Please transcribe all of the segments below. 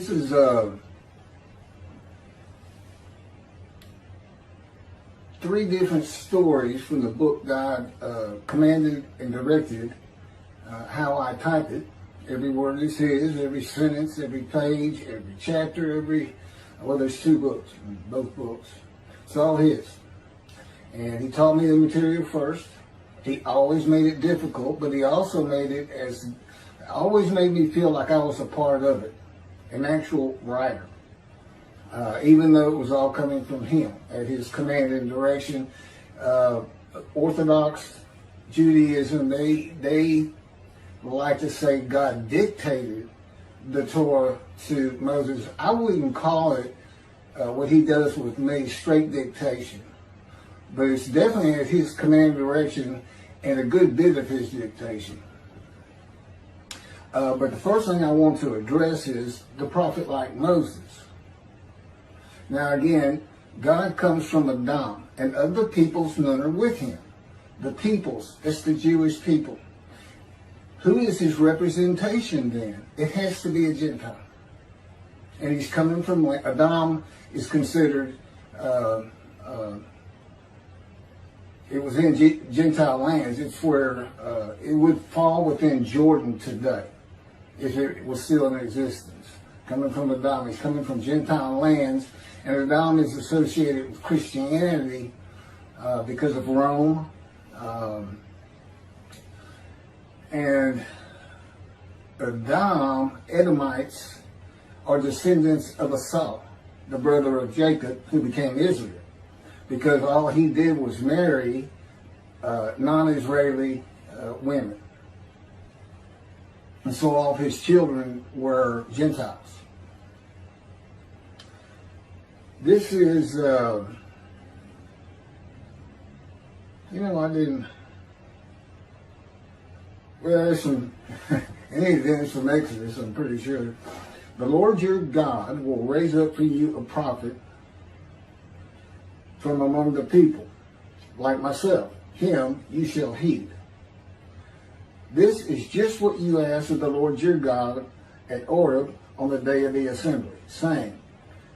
This is three different stories from the book God commanded and directed how I type it. Every word is His, every sentence, every page, every chapter, well, there's two books, both books. It's all His. And He taught me the material first. He always made it difficult, but He also always made me feel like I was a part of it, an actual writer. Even though it was all coming from Him at His command and direction. Orthodox Judaism, they like to say God dictated the Torah to Moses. I wouldn't call it what He does with me straight dictation, but it's definitely at His command and direction and a good bit of His dictation. But the first thing I want to address is the prophet like Moses. Now again, God comes from Adam, and of the peoples none are with Him. The peoples, it's the Jewish people. Who is His representation then? It has to be a Gentile. And He's coming from, Adam is considered, it was in Gentile lands. It's where it would fall within Jordan today, if it was still in existence. Coming from Adam, he's coming from Gentile lands, and Adam is associated with Christianity because of Rome. And Edomites, are descendants of Esau, the brother of Jacob, who became Israel, because all he did was marry non-Israeli women. And so all of his children were Gentiles. This is, I didn't, well, there's some, any events from Exodus, I'm pretty sure. The Lord your God will raise up for you a prophet from among the people, like myself. Him you shall heed. This is just what you asked of the Lord your God at Oreb on the day of the assembly, saying,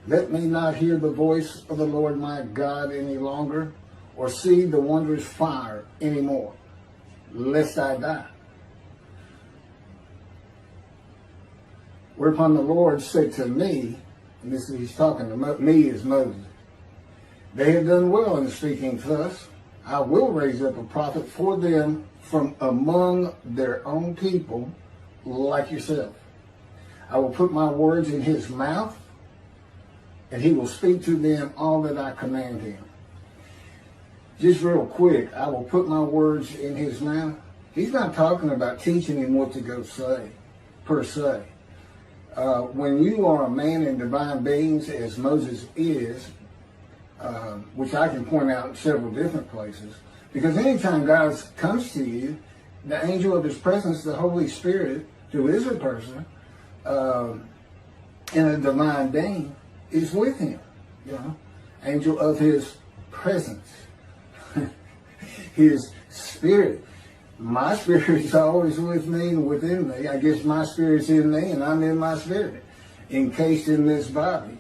let me not hear the voice of the Lord my God any longer, or see the wondrous fire anymore, lest I die. Whereupon the Lord said to me, and this is He's talking to me as Moses, they have done well in speaking thus. I will raise up a prophet for them from among their own people, like yourself. I will put my words in his mouth, and he will speak to them all that I command him. Just real quick, I will put my words in his mouth. He's not talking about teaching him what to go say, per se. When you are a man in divine beings, as Moses is, which I can point out in several different places, because anytime God comes to you, the angel of His presence, the Holy Spirit, who is a person, in a divine being, is with him. Angel of His presence, His Spirit. My spirit is always with me and within me. I guess my spirit's in me and I'm in my spirit, encased in this body.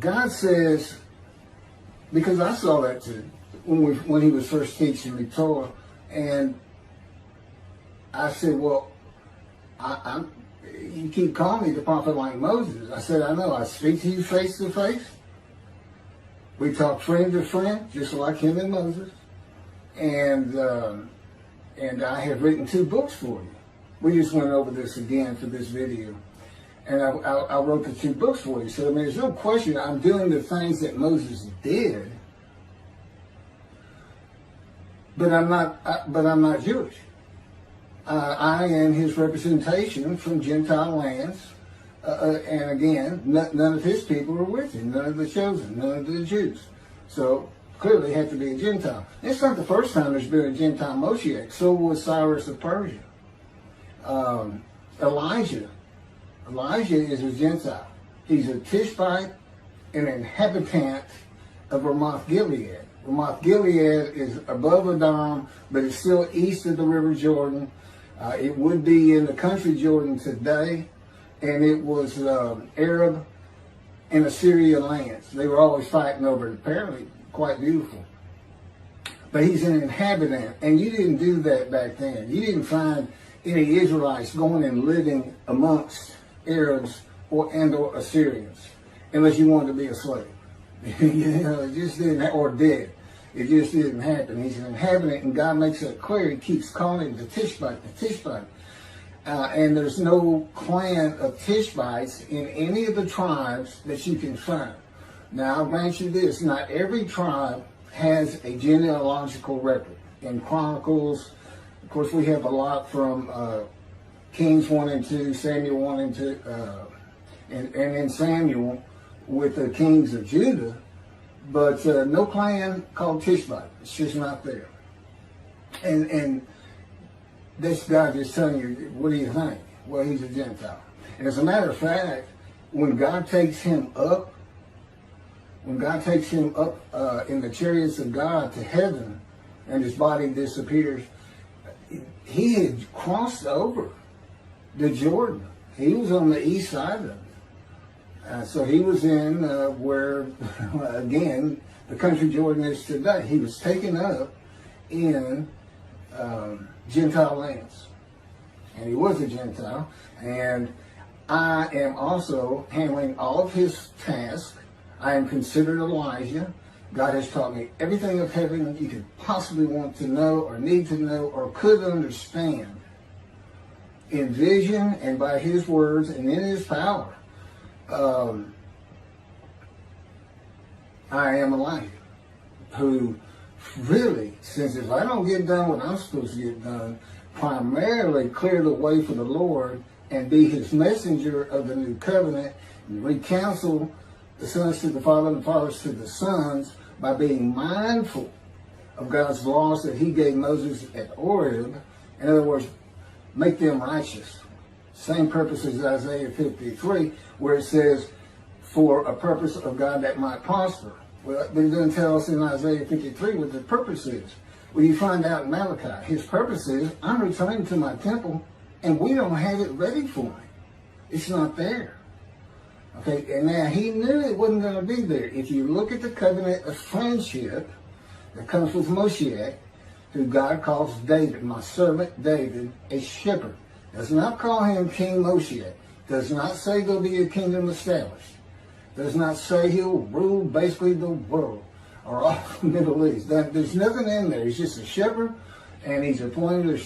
God says, because I saw that too, when He was first teaching me Torah, and I said, well, you keep calling me the prophet like Moses. I said, I know, I speak to you face to face. We talk friend to friend, just like him and Moses. And I have written 2 books for you. We just went over this again for this video. And I wrote the 2 books for you. So, there's no question I'm doing the things that Moses did, but I'm not Jewish. I am his representation from Gentile lands. And again, none of his people are with him. None of the chosen, none of the Jews. So clearly have to be a Gentile. It's not the first time there's been a Gentile Moshiach. So was Cyrus of Persia. Elijah is a Gentile. He's a Tishbite, an inhabitant of Ramoth Gilead. Ramoth Gilead is above Adam, but it's still east of the River Jordan. It would be in the country Jordan today. and it was Arab and Assyrian lands. They were always fighting over it. Apparently quite beautiful. But he's an inhabitant, and you didn't do that back then. You didn't find any Israelites going and living amongst Arabs or Assyrians, unless you wanted to be a slave. It just didn't, or dead. It just didn't happen. He's an inhabitant, and God makes it clear. He keeps calling him the Tishbite. And there's no clan of Tishbites in any of the tribes that you can find. Now, I'll grant you this. Not every tribe has a genealogical record. In Chronicles, of course, we have a lot from Kings 1 and 2, Samuel 1 and 2, and in Samuel with the kings of Judah, but no clan called Tishbite. It's just not there. And this guy just telling you, what do you think? Well, he's a Gentile. And as a matter of fact, when God takes him up in the chariots of God to heaven, and his body disappears, he had crossed over the Jordan. He was on the east side of it. So he was in where, again, the country Jordan is today. He was taken up in Gentile lands. And he was a Gentile. And I am also handling all of his tasks. I am considered Elijah. God has taught me everything of heaven you could possibly want to know or need to know or could understand in vision and by his words and in his power. I am Elijah, who really, since if I don't get done what I'm supposed to get done, primarily clear the way for the Lord and be his messenger of the new covenant, and recounsel the sons to the father and the fathers to the sons by being mindful of God's laws that he gave Moses at Horeb. In other words, make them righteous. Same purpose as Isaiah 53, where it says, for a purpose of God that might prosper. Well, but it doesn't tell us in Isaiah 53 what the purpose is. Well, you find out in Malachi, his purpose is, I'm returning to my temple, and we don't have it ready for me. It's not there. Okay, and now he knew it wasn't going to be there. If you look at the covenant of friendship that comes with Moshiach, who God calls David, my servant David, a shepherd. Does not call him King Moshiach. Does not say there'll be a kingdom established. Does not say he'll rule basically the world or all the Middle East. There's nothing in there. He's just a shepherd, and he's appointed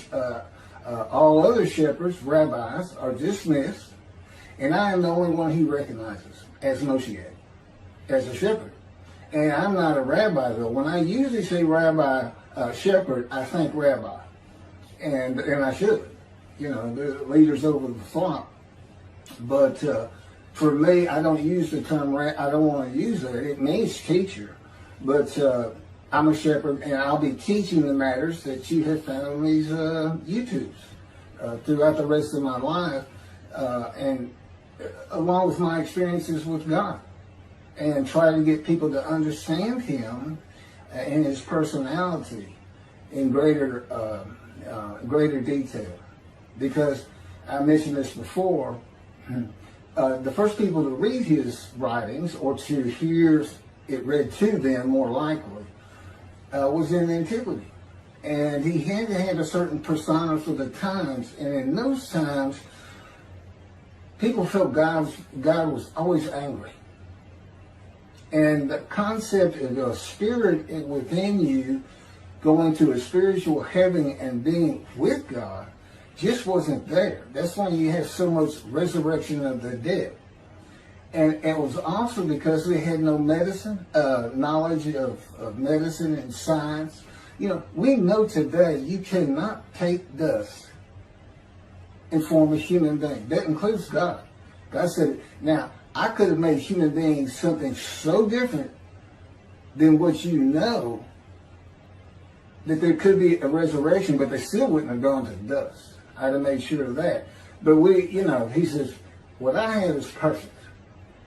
all other shepherds, rabbis, are dismissed. And I am the only one he recognizes as Moshiach, as a shepherd. And I'm not a rabbi, though. When I usually say rabbi, shepherd, I think rabbi. And I should. You know, the leaders over the flock. But for me, I don't use the term, I don't want to use it. It means teacher. But I'm a shepherd, and I'll be teaching the matters that you have found on these YouTubes throughout the rest of my life. And along with my experiences with God, and try to get people to understand him and his personality in greater detail. Because I mentioned this before, the first people to read his writings, or to hear it read to them more likely, was in antiquity. And he had to have a certain persona for the times, and in those times, people felt God was always angry. And the concept of a spirit within you going to a spiritual heaven and being with God just wasn't there. That's why you have so much resurrection of the dead. And it was also because they had no medicine, knowledge of medicine and science. You know, we know today you cannot take dust and form a human being. That includes God. God said, now, I could have made human beings something so different than what you know, that there could be a resurrection, but they still wouldn't have gone to dust. I'd have made sure of that. But he says, what I have is perfect.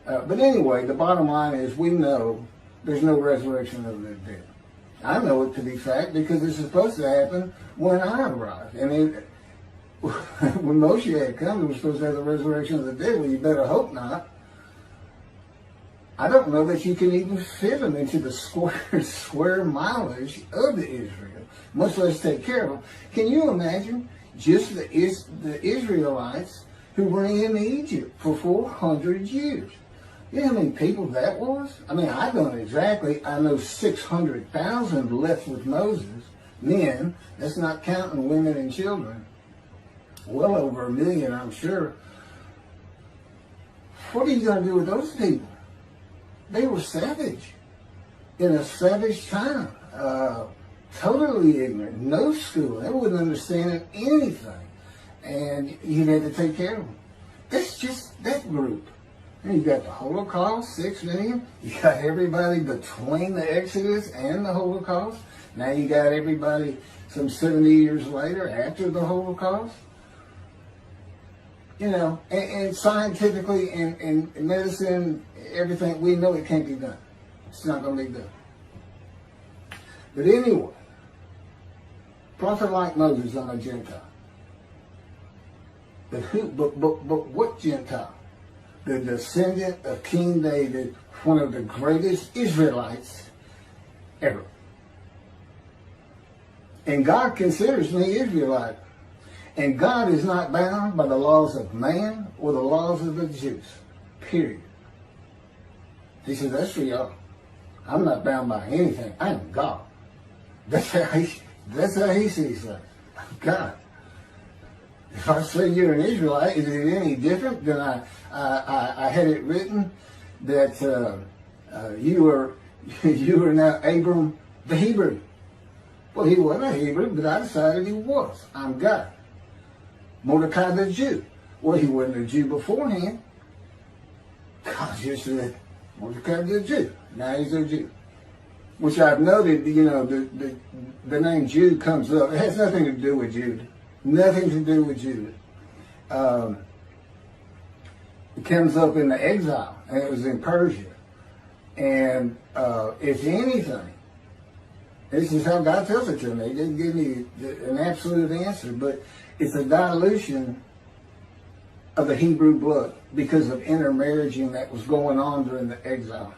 But anyway, the bottom line is we know there's no resurrection of the dead. I know it to be fact because it's supposed to happen when I arrive. And when Moshe comes, we're supposed to have the resurrection of the dead. Well, you better hope not. I don't know that you can even fit them into the square mileage of the Israel, much less take care of them. Can you imagine just the Israelites who were in Egypt for 400 years? You know how many people that was? I mean, I don't exactly. I know 600,000 left with Moses, men. That's not counting women and children. Well over 1 million, I'm sure. What are you going to do with those people? They were savage, in a savage time, totally ignorant, no school. They wouldn't understand anything, and you had to take care of them. That's just that group. And you got the Holocaust, 6 million. You got everybody between the Exodus and the Holocaust. Now you got everybody some 70 years later after the Holocaust. You know, and scientifically and medicine, everything, we know it can't be done. It's not going to be done. But anyway, prophet like Moses on a Gentile. But what Gentile? The descendant of King David, one of the greatest Israelites ever. And God considers me Israelite. And God is not bound by the laws of man or the laws of the Jews. Period. He says, that's for y'all. I'm not bound by anything. I am God. That's how he sees things. God. If I say you're an Israelite, is it any different than I had it written that you are now Abram the Hebrew? Well, he wasn't a Hebrew, but I decided he was. I'm God. Mordecai the Jew. Well, he wasn't a Jew beforehand. God just said, Mordecai the Jew. Now he's a Jew. Which I've noted, you know, the name Jude comes up. It has nothing to do with Jude. Nothing to do with Jude. It comes up in the exile, and it was in Persia. And if anything, this is how God tells it to me. He didn't give me an absolute answer, but it's a dilution of the Hebrew blood because of intermarrying that was going on during the exile.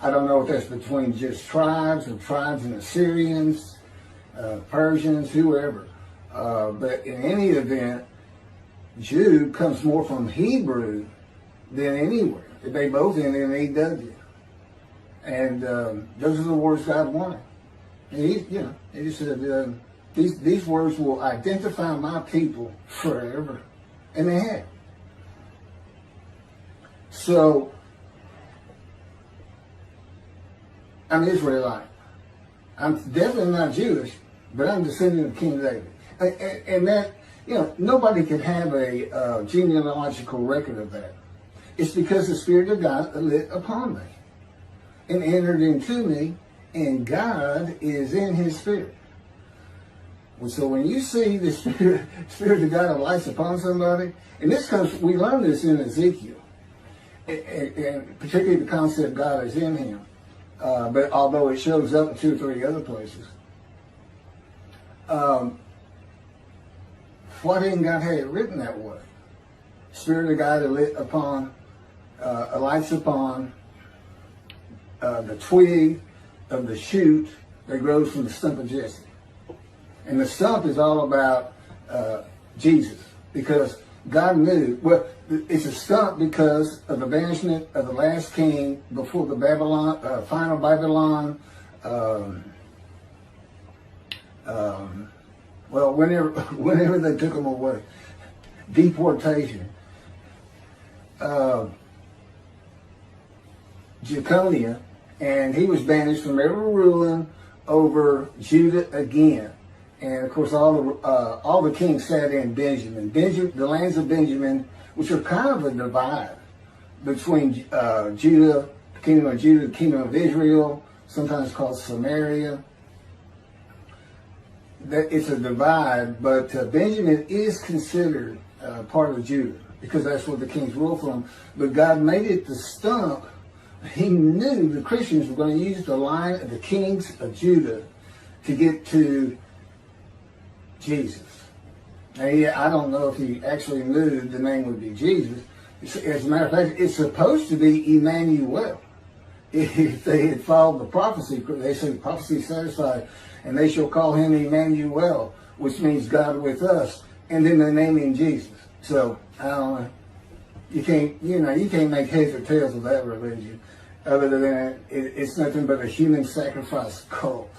I don't know if that's between just tribes or tribes and Assyrians, Persians, whoever. But in any event, Jude comes more from Hebrew than anywhere. They both end in EW. And those are the words God wanted. And he said, these words will identify my people forever. And they have. So, I'm Israelite. I'm definitely not Jewish, but I'm descendant of King David. And that, nobody can have a genealogical record of that. It's because the Spirit of God lit upon me and entered into me, and God is in His Spirit. So when you see the Spirit of God lights upon somebody, and this comes, we learn this in Ezekiel, and particularly the concept God is in him, but although it shows up in 2 or 3 other places. Why didn't God have it written that way? Spirit of God lights upon the twig of the shoot that grows from the stump of Jesse. And the stump is all about Jesus, because God knew, well, it's a stump because of the banishment of the last king before the final Babylon, whenever they took them away, deportation. Jeconiah, and he was banished from ever ruling over Judah again. And of course, all the kings sat in Benjamin. The lands of Benjamin, which are kind of a divide between Judah, the kingdom of Judah, the kingdom of Israel, sometimes called Samaria. It's a divide, but Benjamin is considered part of Judah because that's where the kings rule from. But God made it the stump. He knew the Christians were going to use the line of the kings of Judah to get to Jesus. And I don't know if he actually knew the name would be Jesus. As a matter of fact, it's supposed to be Emmanuel. If they had followed the prophecy, they said prophecy satisfied, and they shall call him Emmanuel, which means God with us, and then they name him Jesus. So I don't know. You can't make heads or tails of that religion. Other than it's nothing but a human sacrifice cult,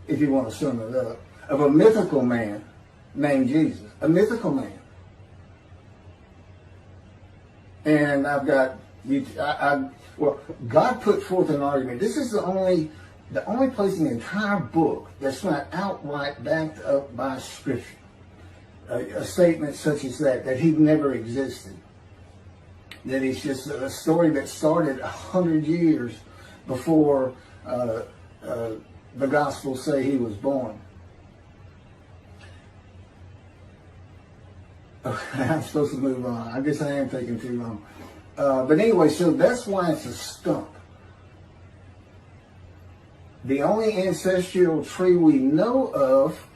if you want to sum it up, of a mythical man named Jesus, a mythical man. And I've got well, God put forth an argument. This is the only place in the entire book that's not outright backed up by Scripture. A statement such as that he never existed. That it's just a story that started 100 years before the Gospels say he was born. Okay, I'm supposed to move on. I guess I am taking too long. But anyway, so that's why it's a stump. The only ancestral tree we know of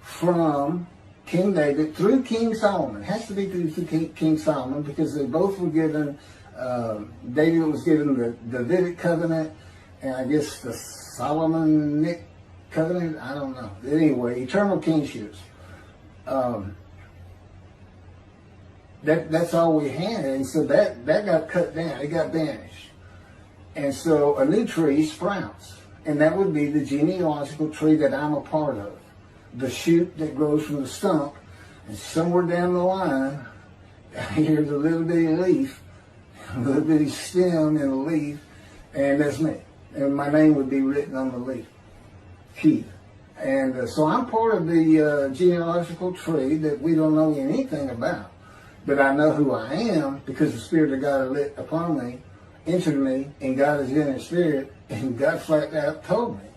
from King David through King Solomon. It has to be through King Solomon because they both were given, David was given the Davidic covenant and I guess the Solomonic covenant, I don't know. Anyway, eternal kingships. That's all we had, and so that got cut down, it got banished. And so a new tree sprouts, and that would be the genealogical tree that I'm a part of. The shoot that grows from the stump, and somewhere down the line, here's a little bitty leaf, a little bitty stem and a leaf, and that's me. And my name would be written on the leaf, Keith. And so I'm part of the genealogical tree that we don't know anything about. But I know who I am because the Spirit of God lit upon me, entered me, and God is in His Spirit, and God flat out told me,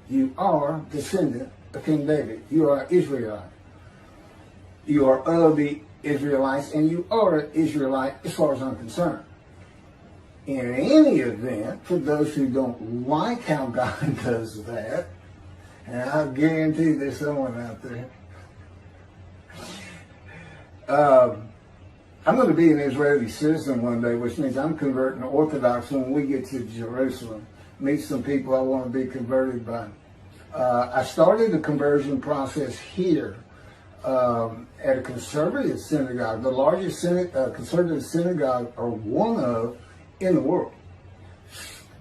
you are descendant of King David. You are Israelite. You are of the Israelites, and you are an Israelite as far as I'm concerned. In any event, for those who don't like how God does that, and I guarantee there's someone out there, I'm going to be an Israeli citizen one day, which means I'm converting to Orthodox when we get to Jerusalem. Meet some people I want to be converted by. I started the conversion process here at a conservative synagogue, the largest conservative synagogue, or one of, in the world.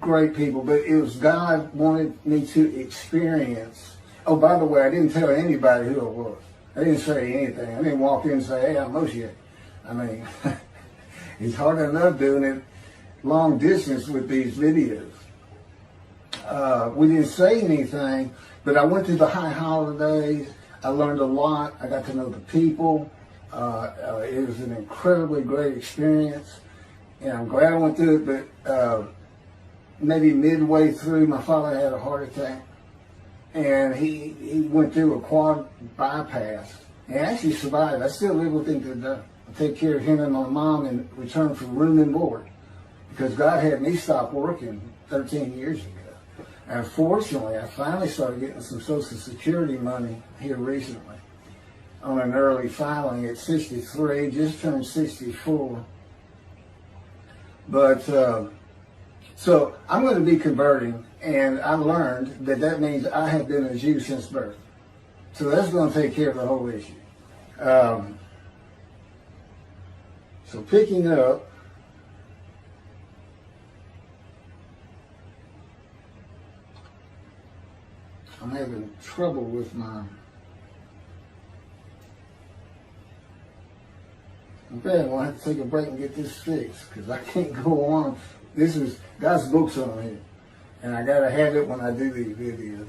Great people, but it was God wanted me to experience. Oh, by the way, I didn't tell anybody who I was. I didn't say anything. I didn't walk in and say, hey, I'm Moshe. I mean, it's hard enough doing it long distance with these videos. We didn't say anything, but I went through the high holidays. I learned a lot. I got to know the people. It was an incredibly great experience, and I'm glad I went through it, but maybe midway through, my father had a heart attack, and he went through a quad bypass, and actually survived. I still live with him today. I take care of him and my mom in return for room and board, because God had me stop working 13 years ago. And fortunately, I finally started getting some Social Security money here recently on an early filing at 63, just turned 64. But, so I'm going to be converting, and I learned that means I have been a Jew since birth. So that's going to take care of the whole issue. So picking up, I'm having trouble with my, okay, I'm going to have to take a break and get this fixed because I can't go on. This is, God's books on here, and I got to have it when I do these videos.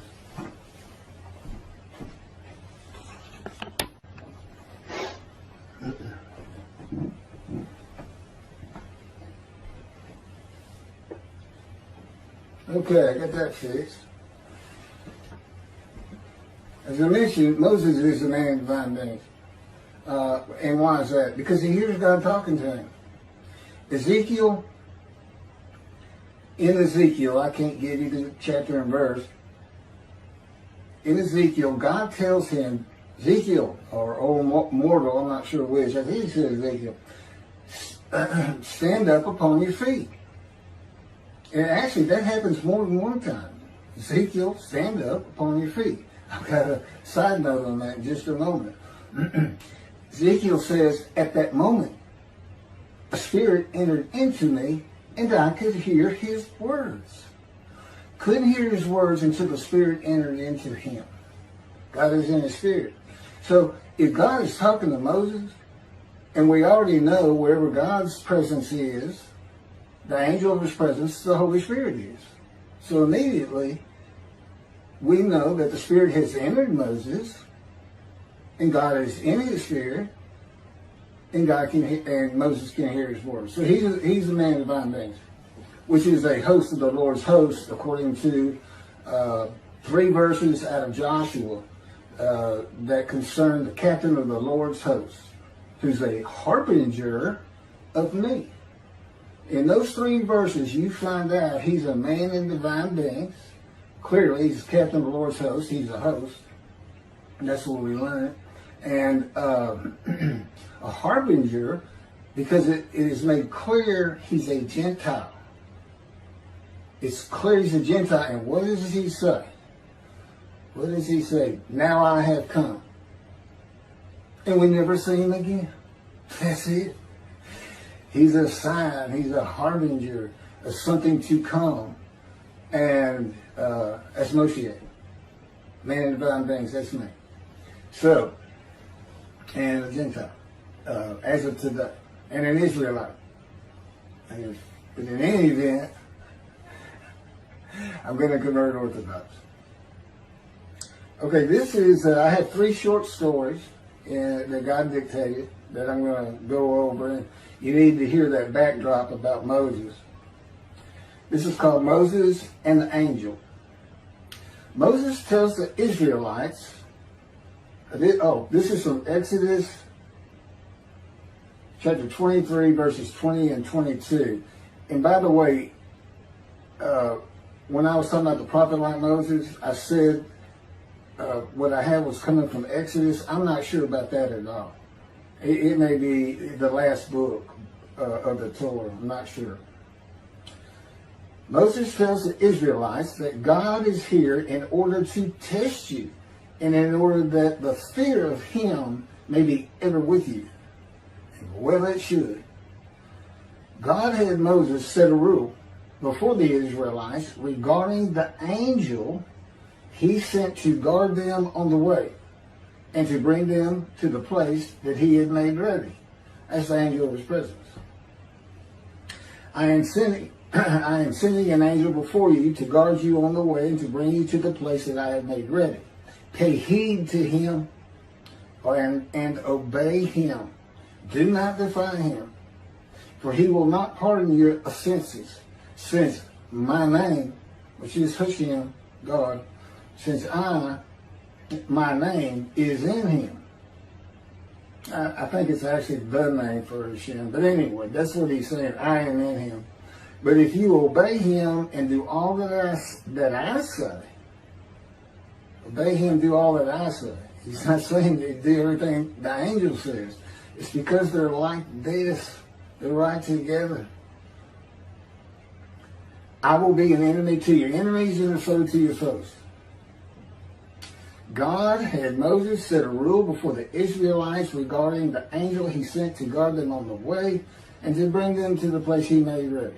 Okay, I got that fixed. As I mentioned, Moses is a man of divine nature. And why is that? Because he hears God talking to him. Ezekiel, I can't give you the chapter and verse. In Ezekiel, God tells him Ezekiel, or old mortal, I'm not sure which, I think he said Ezekiel, stand up upon your feet. And actually, that happens more than one time. Ezekiel, stand up upon your feet. I've got a side note on that in just a moment. Ezekiel says, at that moment, a spirit entered into me, and I could hear his words. Couldn't hear his words until the spirit entered into him. God is in his spirit. So if God is talking to Moses, and we already know wherever God's presence is, the angel of his presence, the Holy Spirit is. So immediately, we know that the Spirit has entered Moses, and God is in his Spirit, and Moses can hear his words. So he's a man of divine things, which is a host of the Lord's host, according to 3 verses out of Joshua that concern the captain of the Lord's host, who's a harbinger of me. In those 3 verses, you find out he's a man in divine beings. Clearly, he's the captain of the Lord's host. He's a host. And that's what we learn. And a harbinger, because it is made clear he's a Gentile. It's clear he's a Gentile. And what does he say? What does he say? Now I have come. And we never see him again. That's it. He's a sign. He's a harbinger of something to come. And that's Moshe. Man in divine beings, that's me. So, and a Gentile, as of today. And an Israelite. But in any event, I'm going to convert Orthodox. Okay, this is, I have 3 short stories that God dictated that I'm going to go over. And you need to hear that backdrop about Moses. This is called Moses and the Angel. Moses tells the Israelites, this is from Exodus chapter 23, verses 20 and 22. And by the way, when I was talking about the prophet like Moses, I said what I had was coming from Exodus. I'm not sure about that at all. It may be the last book of the Torah. I'm not sure. Moses tells the Israelites that God is here in order to test you, and in order that the fear of him may be ever with you. Well, it should. God had Moses set a rule before the Israelites regarding the angel he sent to guard them on the way and to bring them to the place that he had made ready. That's the angel of his presence. I am sending an angel before you to guard you on the way and to bring you to the place that I have made ready. Pay heed to him and obey him. Do not defy him, for he will not pardon your offenses, since my name, which is Hashem, God, since my name is in him. I think it's actually the name for Hashem, but anyway, that's what he's saying. I am in him. But if you obey him and do all that I say, obey him, do all that I say. He's not saying to do everything the angel says. It's because they're like this. They're right together. I will be an enemy to your enemies and a foe to your foes. God had Moses set a rule before the Israelites regarding the angel he sent to guard them on the way and to bring them to the place he made ready.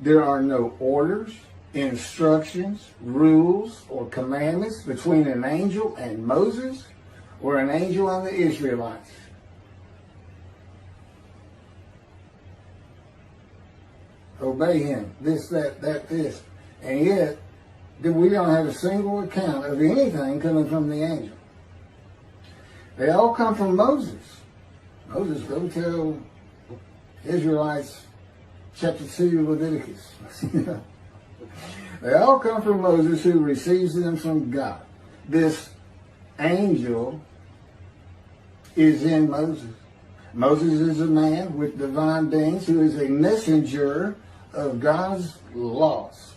There are no orders, instructions, rules, or commandments between an angel and Moses or an angel and the Israelites. Obey him, this, that, this. And yet, we don't have a single account of anything coming from the angel. They all come from Moses. Moses, go tell Israelites chapter 2 Leviticus. They all come from Moses, who receives them from God. This angel is in Moses. Moses is a man with divine beings who is a messenger of God's laws.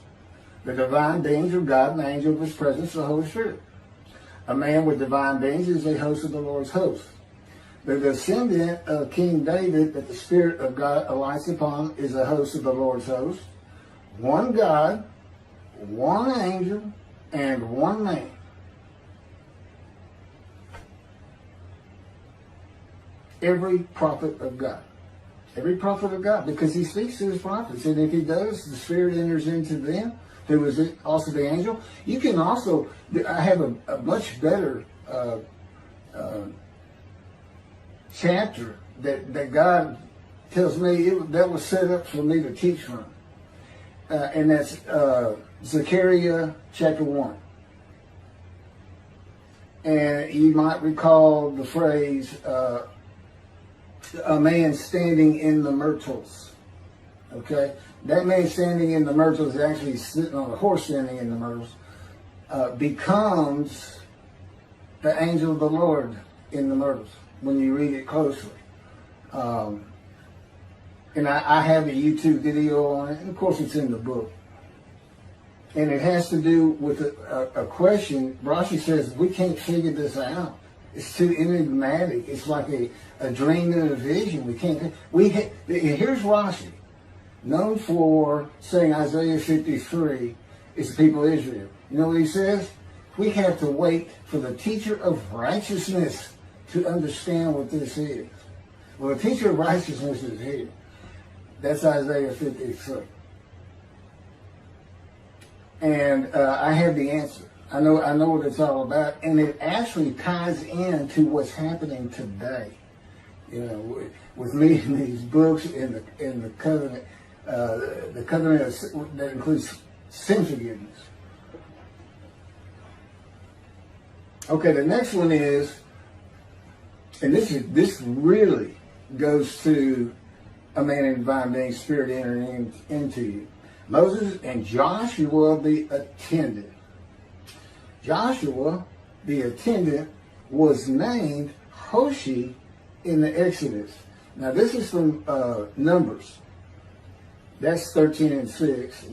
The divine beings of God and the angel of his presence, the Holy Spirit. A man with divine beings is a host of the Lord's host. The descendant of King David that the Spirit of God alights upon is a host of the Lord's host. One God, one angel, and one man. Every prophet of God. Every prophet of God, because he speaks to his prophets. And if he does, the Spirit enters into them, who is also the angel. You can also, I have a much better chapter that God tells me that was set up for me to teach from. And that's Zechariah chapter 1. And you might recall the phrase, a man standing in the myrtles. Okay? That man standing in the myrtles, actually sitting on a horse standing in the myrtles, becomes the angel of the Lord in the myrtles when you read it closely. And I have a YouTube video on it, and of course it's in the book. And it has to do with a question. Rashi says, we can't figure this out. It's too enigmatic. It's like a dream and a vision. Here's Rashi, known for saying Isaiah 53 is the people of Israel. You know what he says? We have to wait for the teacher of righteousness to understand what this is. Well, the teacher of righteousness is here. That's Isaiah 53. And I have the answer. I know what it's all about, and it actually ties into what's happening today. You know, with me in these books in the covenant, that includes sin forgiveness. Okay, the next one is, and this really goes to a man in divine being, Spirit entering into you. Moses and Joshua the attendant. Joshua, the attendant, was named Hoshi in the Exodus. Now, this is from Numbers. That's 13 and 6.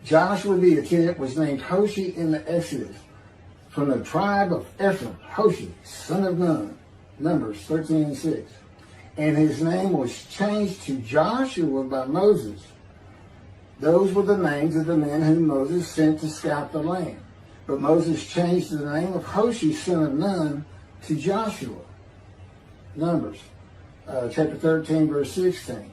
Joshua, the attendant, was named Hoshi in the Exodus. From the tribe of Ephraim, Hoshi, son of Nun. Numbers 13 and 6. And his name was changed to Joshua by Moses. Those were the names of the men whom Moses sent to scout the land. But Moses changed the name of Hoshi, son of Nun, to Joshua. Numbers, chapter 13, verse 16.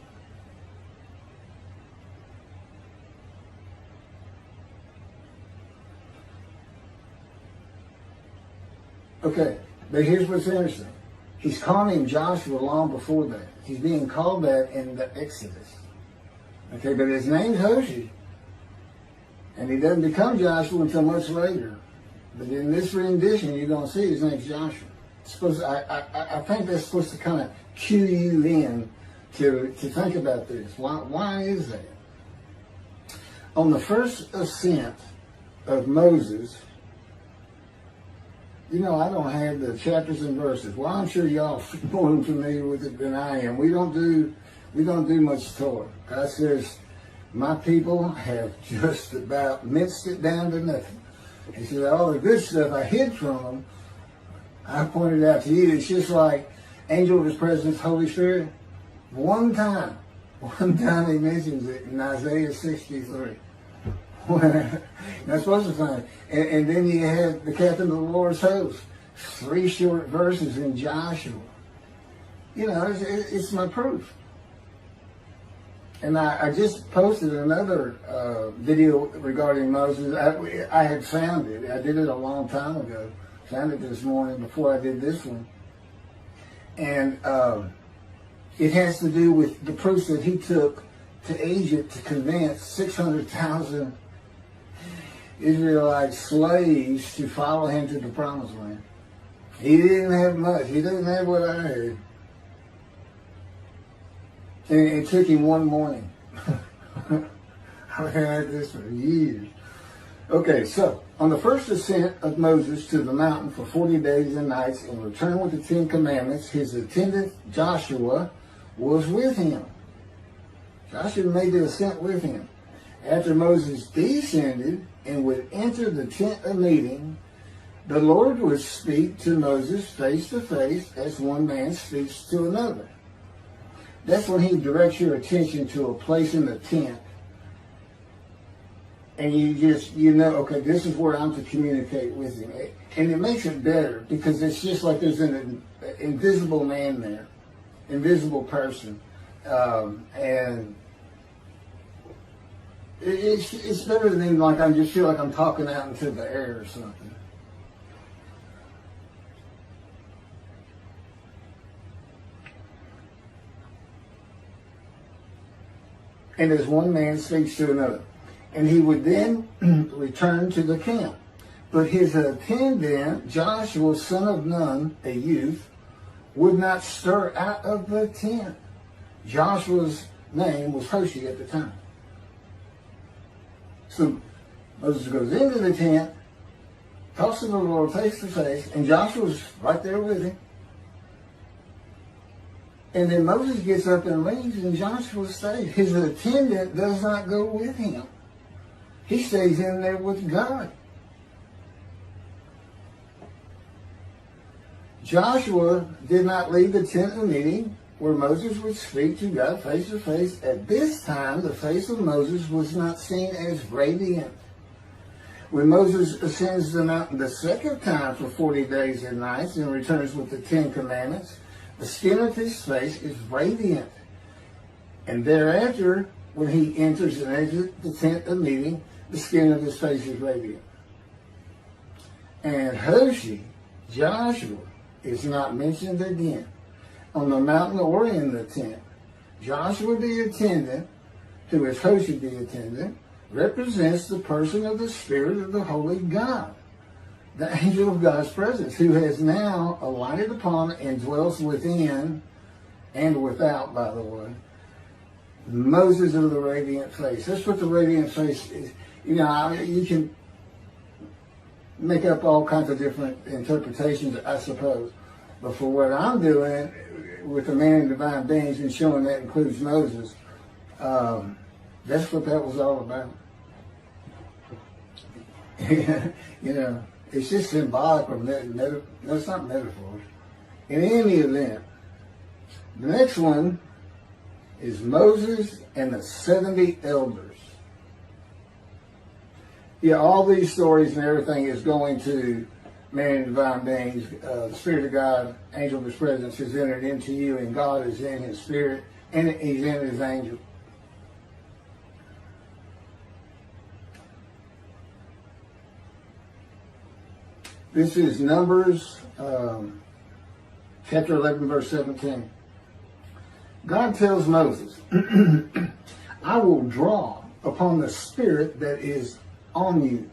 Okay, but here's what's interesting. He's calling him Joshua long before that. He's being called that in the Exodus. Okay, but his name's Hoshi. And he doesn't become Joshua until much later. But in this rendition, you're going to see his name's Joshua. It's supposed to, I think that's supposed to kind of cue you in to think about this. Why is that? On the first ascent of Moses, you know, I don't have the chapters and verses. Well, I'm sure y'all are more familiar with it than I am. We don't do much Torah. God says, my people have just about minced it down to nothing. He said, all the good stuff I hid from them, I pointed out to you. It's just like angel of his presence, Holy Spirit. One time he mentions it in Isaiah 63. Not supposed to find it. And then you have the captain of the Lord's host. 3 short verses in Joshua. You know, it's my proof. And I just posted another video regarding Moses. I had found it. I did it a long time ago. Found it this morning before I did this one. And it has to do with the proofs that he took to Egypt to convince 600,000 Israelite slaves to follow him to the promised land. He didn't have much. He didn't have what I had. And it took him one morning. I've had this for years. Okay, so on the first ascent of Moses to the mountain for 40 days and nights in return with the 10 commandments, his attendant Joshua was with him. Joshua made the ascent with him. After Moses descended and would enter the tent of meeting, the Lord would speak to Moses face to face as one man speaks to another. That's when he directs your attention to a place in the tent. And you know, okay, this is where I'm to communicate with him. And it makes it better because it's just like there's an invisible man there, invisible person. And it's better than like I just feel like I'm talking out into the air or something. And as one man speaks to another. And he would then return to the camp. But his attendant, Joshua, son of Nun, a youth, would not stir out of the tent. Joshua's name was Hoshi at the time. So Moses goes into the tent, talks to the Lord face to face, and Joshua's right there with him. And then Moses gets up and leaves, and Joshua stays. His attendant does not go with him. He stays in there with God. Joshua did not leave the tent of meeting where Moses would speak to God face to face. At this time, the face of Moses was not seen as radiant. When Moses ascends the mountain the second time for 40 days and nights and returns with the 10 Commandments, the skin of his face is radiant. And thereafter, when he enters and exits the tent of meeting, the skin of his face is radiant. And Hoshi, Joshua, is not mentioned again on the mountain or in the tent. Joshua the attendant, who is Hoshi the attendant, represents the person of the Spirit of the Holy God, the angel of God's presence, who has now alighted upon and dwells within and without, by the way, Moses of the radiant face. That's what the radiant face is. You know, you can make up all kinds of different interpretations, I suppose. But for what I'm doing with the man in divine beings and showing that includes Moses, that's what that was all about. You know, it's just symbolic of no, it's not metaphors. In any event, the next one is Moses and the 70 elders. Yeah, all these stories and everything is going to man in divine beings. The Spirit of God, angel of his presence, has entered into you, and God is in his spirit, and he's in his angel. This is Numbers chapter 11, verse 17. God tells Moses, I will draw upon the spirit that is on you,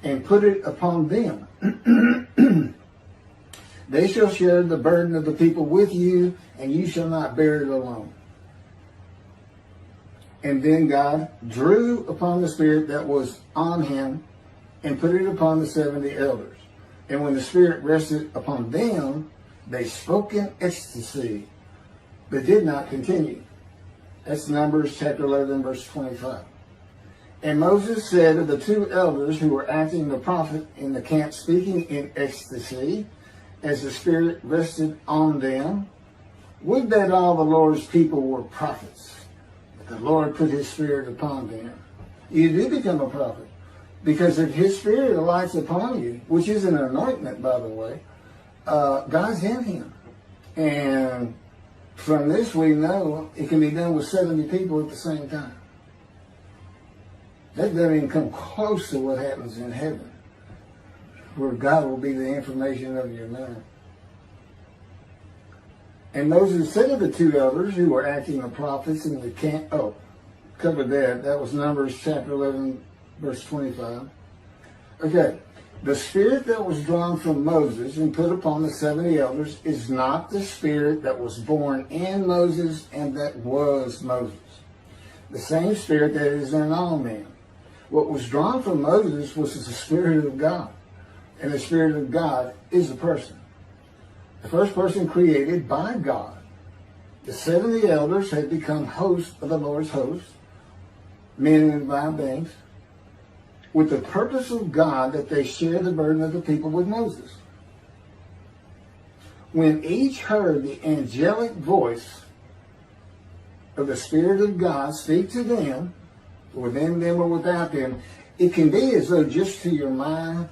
and put it upon them. They shall share the burden of the people with you, and you shall not bear it alone. And then God drew upon the spirit that was on him and put it upon the 70 elders. And when the Spirit rested upon them, they spoke in ecstasy, but did not continue. That's Numbers chapter 11, verse 25. And Moses said of the 2 elders who were acting the prophet in the camp, speaking in ecstasy, as the Spirit rested on them, would that all the Lord's people were prophets, that the Lord put his Spirit upon them. You do become a prophet. Because if his Spirit alights upon you, which is an anointment, by the way, God's in him. And from this we know it can be done with 70 people at the same time. That doesn't even come close to what happens in heaven, where God will be the information of your mind. And Moses said of the 2 elders who were acting the prophets in the camp, covered that. That was Numbers chapter 11, verse 25. Okay, the spirit that was drawn from Moses and put upon the 70 elders is not the spirit that was born in Moses and that was Moses. The same spirit that is in all men. What was drawn from Moses was the Spirit of God. And the Spirit of God is a person. The first person created by God. The 70 elders had become hosts of the Lord's host. men and divine beings, with the purpose of God that they share the burden of the people with Moses. When each heard the angelic voice of the Spirit of God speak to them, within them or without them, it can be as though just to your mind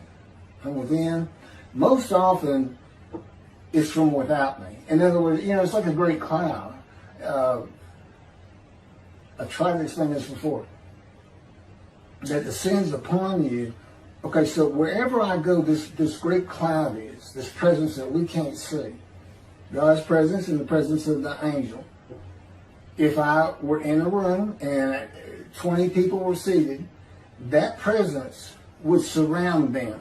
from within. Most often, it's from without me. In other words, it's like a great cloud. I tried to explain this before. That descends upon you. Okay, so wherever I go, this great cloud is, this presence that we can't see. God's presence and the presence of the angel. If I were in a room and 20 people were seated, that presence would surround them.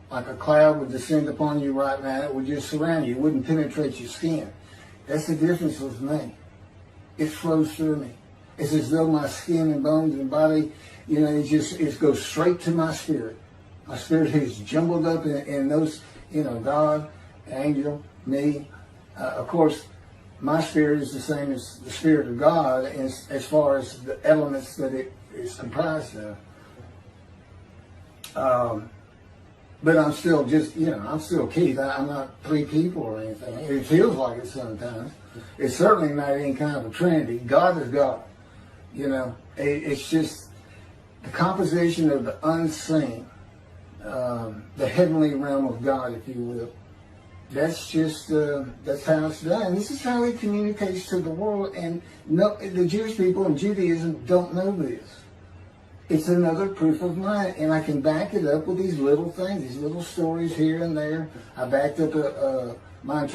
Like a cloud would descend upon you right now. It would just surround you. It wouldn't penetrate your skin. That's the difference with me. It flows through me. It's as though my skin and bones and body, it goes straight to my spirit. My spirit is jumbled up in those, God, angel, me. Of course, my spirit is the same as the Spirit of God as far as the elements that it is comprised of. But I'm still I'm still Keith. I'm not three people or anything. It feels like it sometimes. It's certainly not any kind of a trinity. God is God. It's just the composition of the unseen, the heavenly realm of God, if you will. That's just, that's how it's done. This is how he communicates to the world. And the Jewish people in Judaism don't know this. It's another proof of mine. And I can back it up with these little things, these little stories here and there. I backed up my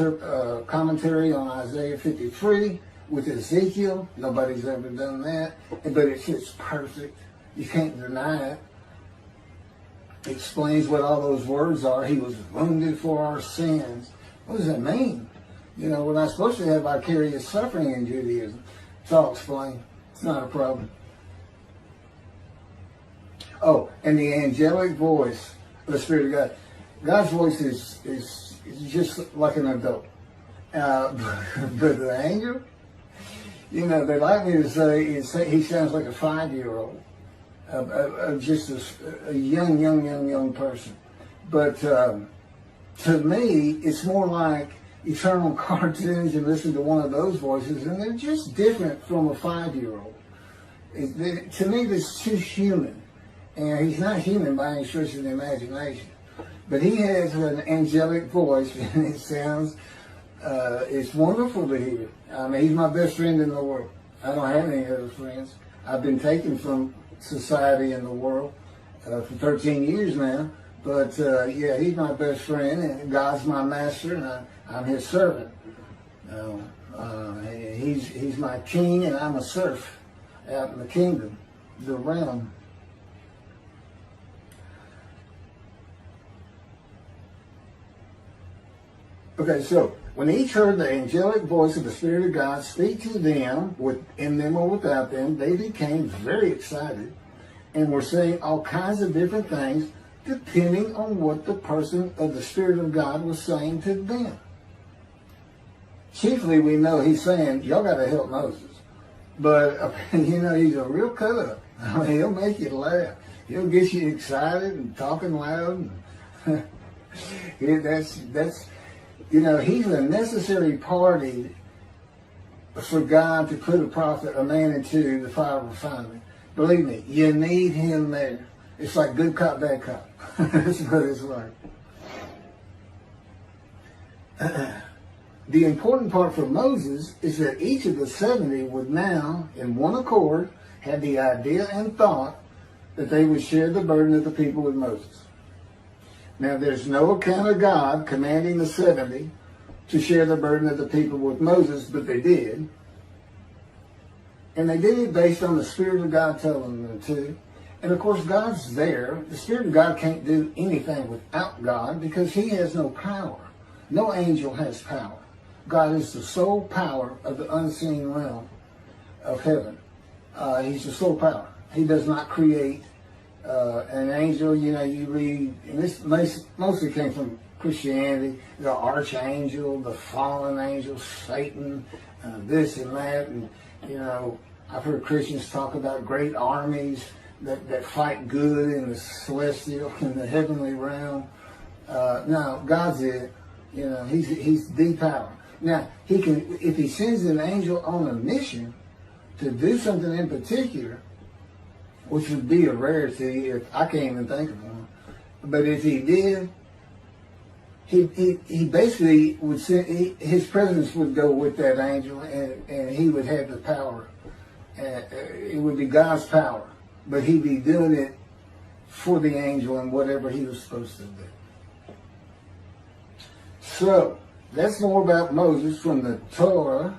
commentary on Isaiah 53 with Ezekiel. Nobody's ever done that. But it fits perfect. You can't deny it. It explains what all those words are. He was wounded for our sins. What does that mean? We're not supposed to have vicarious suffering in Judaism. It's all explained. It's not a problem. Oh, and the angelic voice of the Spirit of God. God's voice is just like an adult. But the angel, they like me to say he sounds like a 5-year-old. Just a young person. But to me, it's more like eternal cartoons. You listen to one of those voices, and they're just different from a 5-year-old. To me, that's too human. And he's not human by any stretch of the imagination. But he has an angelic voice, and it sounds, it's wonderful to hear. I mean, he's my best friend in the world. I don't have any other friends. I've been taken from society and the world for 13 years now. But he's my best friend, and God's my master, and I'm his servant. He's my king, and I'm a serf out in the kingdom, the realm. Okay, so when each heard the angelic voice of the Spirit of God speak to them, in them or without them, they became very excited and were saying all kinds of different things depending on what the person of the Spirit of God was saying to them. Chiefly, we know he's saying, y'all got to help Moses. But, he's a real cut-up. I mean, he'll make you laugh. He'll get you excited and talking loud. That's he's a necessary party for God to put a man into the fire of refinement. Believe me, you need him there. It's like good cop, bad cop. That's what it's like. The important part for Moses is that each of the 70 would now, in one accord, have the idea and thought that they would share the burden of the people with Moses. Now, there's no account of God commanding the 70 to share the burden of the people with Moses, but they did. And they did it based on the Spirit of God telling them to. And of course, God's there. The Spirit of God can't do anything without God because he has no power. No angel has power. God is the sole power of the unseen realm of heaven. He's the sole power. He does not create an angel. You read, and this mostly came from Christianity, the archangel, the fallen angel, Satan, this and that, and I've heard Christians talk about great armies that fight good in the celestial, in the heavenly realm. No, God's it. You know, he's the power. Now, he can, if he sends an angel on a mission to do something in particular, which would be a rarity if I can't even think of one, but if he did, he basically would send, his presence would go with that angel, and he would have the power. It would be God's power, but he'd be doing it for the angel and whatever he was supposed to do. So, that's more about Moses from the Torah,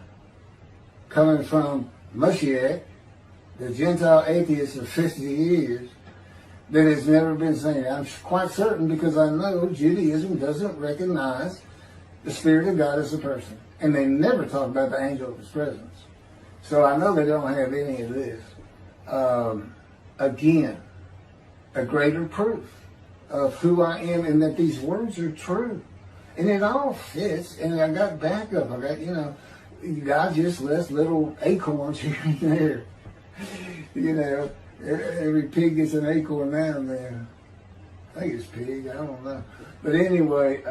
coming from Mashiach, the Gentile atheist of 50 years, that has never been seen. I'm quite certain, because I know Judaism doesn't recognize the Spirit of God as a person. And they never talk about the angel of his presence. So I know they don't have any of this. Again, a greater proof of who I am and that these words are true. And it all fits. And I got backup. I got, you know, God just left little acorns here and there. You know, every pig gets an acorn now and then. I think it's pig. I don't know. But anyway,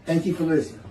thank you for listening.